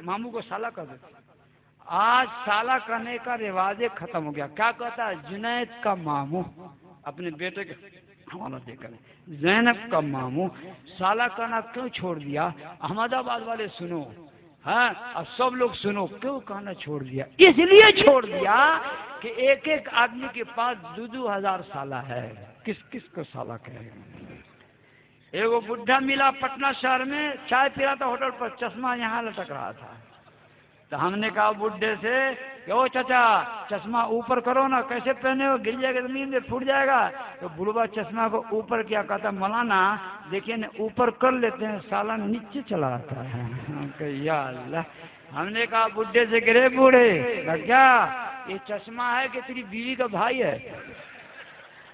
मामू को साला कर दो। आज साला करने का रिवाज खत्म हो गया। क्या कहता है जुनैद का मामू अपने बेटे के हवाला देकर, जैनब का मामू साला करना क्यों छोड़ दिया? अहमदाबाद वाले सुनो, हाँ अब सब लोग सुनो, क्यों कहना छोड़ दिया? इसलिए छोड़ दिया कि एक एक आदमी के पास 2-2 हजार साला है। किस किस को साला कहेगा? एगो बुढ़ा मिला पटना शहर में, चाय पी रहा था होटल पर, चश्मा यहाँ लटक रहा था। तो हमने कहा बुढ़े से कि ओ चाचा चश्मा ऊपर करो ना, कैसे पहने हो, गिर जाएगा जमीन में, फूट जाएगा। तो बुढ़वा चश्मा को ऊपर किया, कहता मौलाना देखिए ना ऊपर कर लेते हैं, साला नीचे चला आता है। या अल्लाह। हमने कहा बुढ़े से गिरे बूढ़े क्या ये चश्मा है कि तेरी बीवी का भाई है?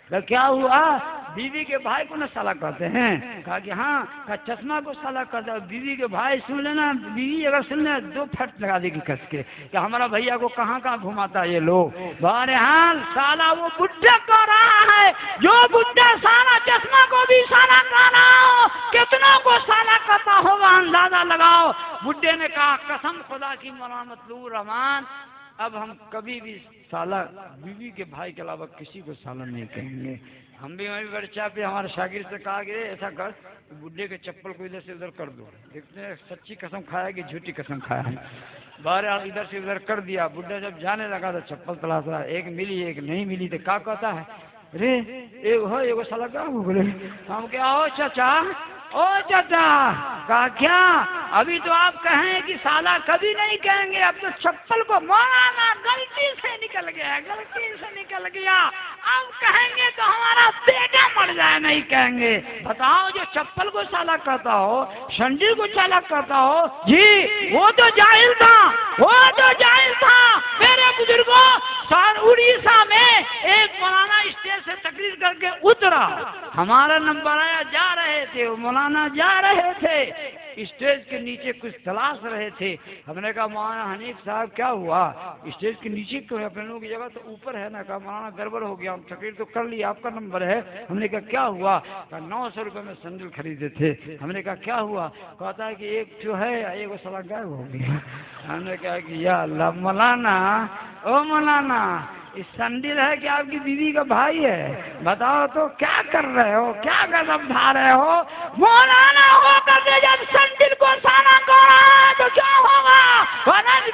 तो क्या हुआ? बीवी के भाई को ना साला कहते हैं। कहा कि हाँ, कहा चश्मा को साला कहता है, बीवी के भाई सुन लेना, बीवी अगर सुन ले 2 फट लगा देगी कस के कि हमारा भैया को कहाँ कहाँ घुमाता है ये लोग। बहरहाल साला वो बुढ़ा कह रहा है, जो बुढ़ा साला चश्मा को भी साला कह रहा हो, कितनों को साला कहता होगा अंदाजा लगाओ। बुढ़े ने कहा कसम खुदा की मौलाना मतलूब रहमान, अब हम कभी भी साला बीवी के भाई के अलावा किसी को साला नहीं कहेंगे। हम भी वहीं वर्चा पे हमारे शागिर्द से कहा गया ऐसा कर, बुढ़े के चप्पल को इधर से उधर कर दो, देखते हैं सच्ची कसम खाया कि झूठी कसम खाया है। बहरहाल इधर से उधर कर दिया। बुढ़ा जब जाने लगा तो चप्पल तलाश रहा, एक मिली एक नहीं मिली। तो क्या कहता है, अरे एगो साला क्या हो बोले? हम क्या हो चाचा, ओ चाचा कहा क्या? अभी तो आप कहें कि साला कभी नहीं कहेंगे, अब तो चप्पल को मौलाना गलती से निकल गया, गलती से निकल गया, अब कहेंगे तो हमारा बेटा मर जाए, नहीं कहेंगे। बताओ जो चप्पल को साला कहता हो, संडील को साला कहता हो, जी वो तो जाहिल था, वो तो जाहिल था। मेरे बुजुर्गों उड़ीसा में एक मौलाना स्टेज से तकरीर करके उतरा, हमारा नंबर आया, जा रहे थे मौलाना, जा रहे थे, स्टेज के नीचे कुछ तलाश रहे थे। हमने कहा मौलाना हनीफ साहब क्या हुआ, स्टेज के नीचे क्यों है, अपने लोगों की जगह तो ऊपर है ना। कहा मौलाना गड़बड़ हो गया, हम तकरीर तो कर लिया, आपका नंबर है। हमने कहा क्या हुआ? कहा 900 रुपये में सैंडल खरीदे थे। हमने कहा क्या हुआ? कहता है कि एक जो है एक वो साला गायब हो गया। हमने कहा कि या अल्लाह, मौलाना ओ मौलाना इस संडील है कि आपकी बीवी का भाई है? बताओ तो क्या कर रहे हो, क्या कदम उठा रहे हो? मौलाना होकर के जब संडील को साला कर रहा है तो क्या होगा?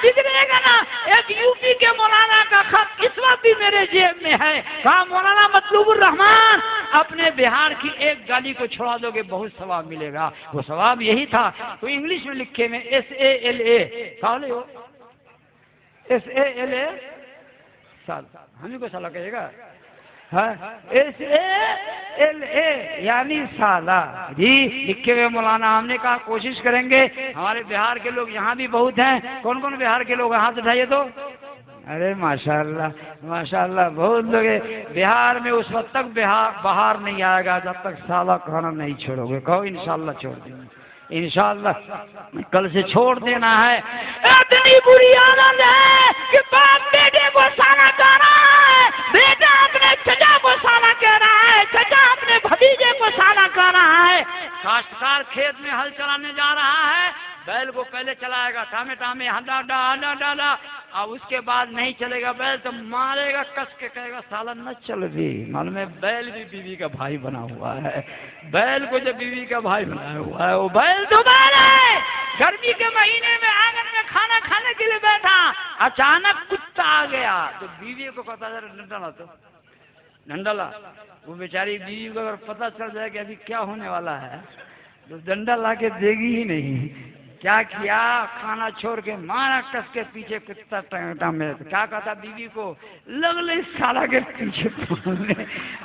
बिगड़ेगा ना। एक यूपी के मौलाना का खत इस वक्त भी मेरे जेब में है। कहा मौलाना मतलूबुर रहमान अपने बिहार की एक गाली को छोड़ा दोगे बहुत सवाब मिलेगा। वो सवाब यही था, तो इंग्लिश में लिखे में SALA, कहा हो SALA साल, हमें को साला कहेगा, SALA यानी साला जी लिखे हुए मौलाना। हमने कहा कोशिश करेंगे, हमारे बिहार के लोग यहाँ भी बहुत हैं। कौन कौन बिहार के लोग, हाथ उठाइए तो। अरे माशाअल्लाह माशाअल्लाह, बहुत लोग हैं बिहार में। उस वक्त तक बाहर नहीं आएगा जब तक साला कहना नहीं छोड़ोगे। कहो इंशाअल्लाह छोड़ देंगे, इंशाअल्लाह कल से छोड़ देना है। इतनी बुरी आदत है कि बाप बेटे को साला कह रहा है, बेटा अपने चचा को साला कह रहा है, चचा अपने भतीजे को साला कह रहा है। काश्तकार खेत में हल चलाने जा रहा है, बैल को पहले चलाएगा टामे टामे हड्डा डाला डाला, और उसके बाद नहीं चलेगा बैल तो मारेगा, कस के कहेगा साला न चल भी। मालूम है बैल भी बीवी का भाई बना हुआ है। बैल को जब बीवी का भाई बनाया हुआ है, वो बैल तो बैल है। गर्मी के महीने में आंगन में खाना खाने के लिए बैठा, अचानक कुत्ता आ गया तो बीवी को पता चला, डंडा तो डंडा, वो बेचारी बीवी को अगर पता चल जाए कि अभी क्या होने वाला है तो डंडा ला के देगी ही नहीं। क्या किया, खाना छोड़ के मारा कस के पीछे कुत्ता टंगटा में। तो क्या कहता बीवी को, लगले साला के पीछे।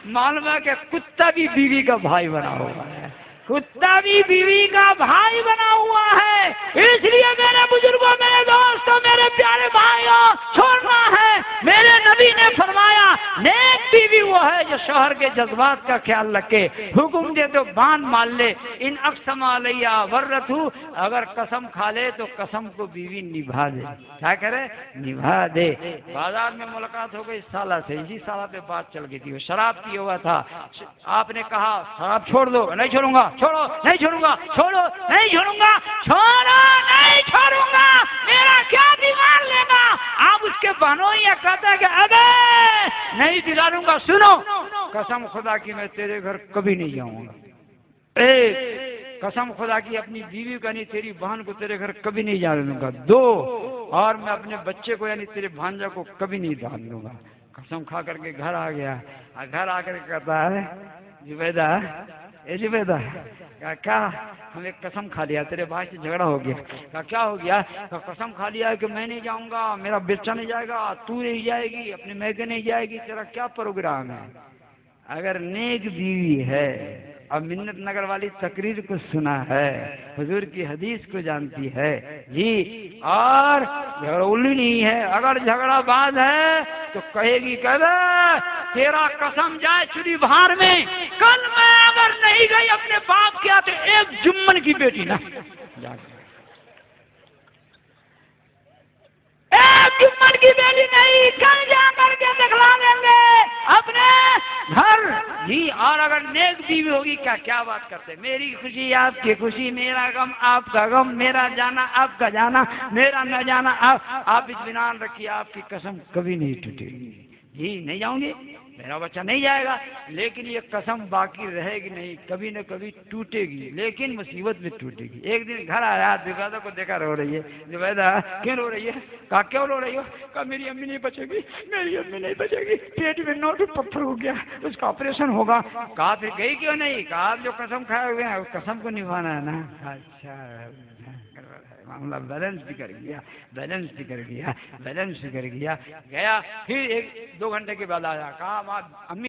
मालूम है कि कुत्ता भी बीवी का भाई बना हुआ है, कुत्ता भी बीवी का भाई बना हुआ है। इसलिए मेरे बुजुर्गों, मेरे दोस्तों, मेरे प्यारे भाइयों, छोड़ना है। मेरे नबी ने फरमाया नेक बीवी वो है जो शौहर के जज्बात का ख्याल रखे, हुक्म दे तो बांध मान ले, इन अक्समा लैया वर्रथू, अगर कसम खा ले तो कसम को बीवी निभा दे। क्या करे, निभा दे। बाजार में मुलाकात हो गई साला से, इसी साला पे बात चल गई थी। वो शराब पिया हुआ था, आपने कहा शराब छोड़ दो, नहीं छोड़ूंगा, छोड़ो नहीं छोड़ूंगा, छोड़ो नहीं छोड़ूंगा, छोड़ो नहीं छोड़ूंगा। पहनो, या कहता है कि अबे नहीं दिला दूंगा, सुनो कसम खुदा की मैं तेरे घर कभी नहीं जाऊंगा। एक कसम खुदा की अपनी बीवी को यानी तेरी बहन को तेरे घर कभी नहीं जाने दूंगा। दो, और मैं अपने बच्चे को यानी तेरे भांजा को कभी नहीं जाने दूंगा। कसम खा करके घर आ गया। घर आकर कहता है जुबैदा, ए जुबैदा, क्या हमें कसम खा लिया, तेरे भाई से झगड़ा हो गया। क्या हो गया? कसम खा लिया कि मैं नहीं जाऊंगा, मेरा बच्चा नहीं जाएगा, तू नहीं जाएगी, अपनी मैके नहीं जाएगी, तेरा क्या प्रोग्राम है? अगर नेक बीवी है, अब मिन्नत नगर वाली तकरीर को सुना है, हुजूर की हदीस को जानती है जी, और झगड़ोली नहीं है, अगर झगड़ाबाज है तो कहेगी कहवे तेरा कसम जाए चुरी भार में, कल मैं अगर नहीं गई अपने बाप के आते एक जुम्मन की बेटी ना एक जुम्मन की बेटी नहीं, कल जा करके दिखला देंगे अपने घर जी। और अगर नेक बीवी होगी, क्या क्या बात करते, मेरी खुशी आपकी खुशी, मेरा गम आपका गम, मेरा जाना आपका जाना, मेरा न जाना आप इत्मीनान रखिए, आपकी कसम कभी नहीं टूटेगी जी। नहीं जाऊंगी, मेरा बच्चा नहीं जाएगा, लेकिन ये कसम बाकी रहेगी नहीं, कभी न कभी टूटेगी, लेकिन मुसीबत में टूटेगी। एक दिन घर आया, जुबैदा को देखा रो रही है। जुबैदा क्यों रो रही है? कहा क्यों रो रही हो? कहा मेरी अम्मी नहीं बचेगी, मेरी अम्मी नहीं बचेगी, पेट में नोट पत्थर हो गया, उसका ऑपरेशन होगा। कहा फिर गई क्यों नहीं? कहा जो कसम खाए हुए हैं उस कसम को निभाना है ना। अच्छा, मामला बैलेंस भी कर गया, बैलेंस भी कर गया, बैलेंस भी कर गया। गया फिर 1-2 घंटे के बाद आया, कहा अम्मी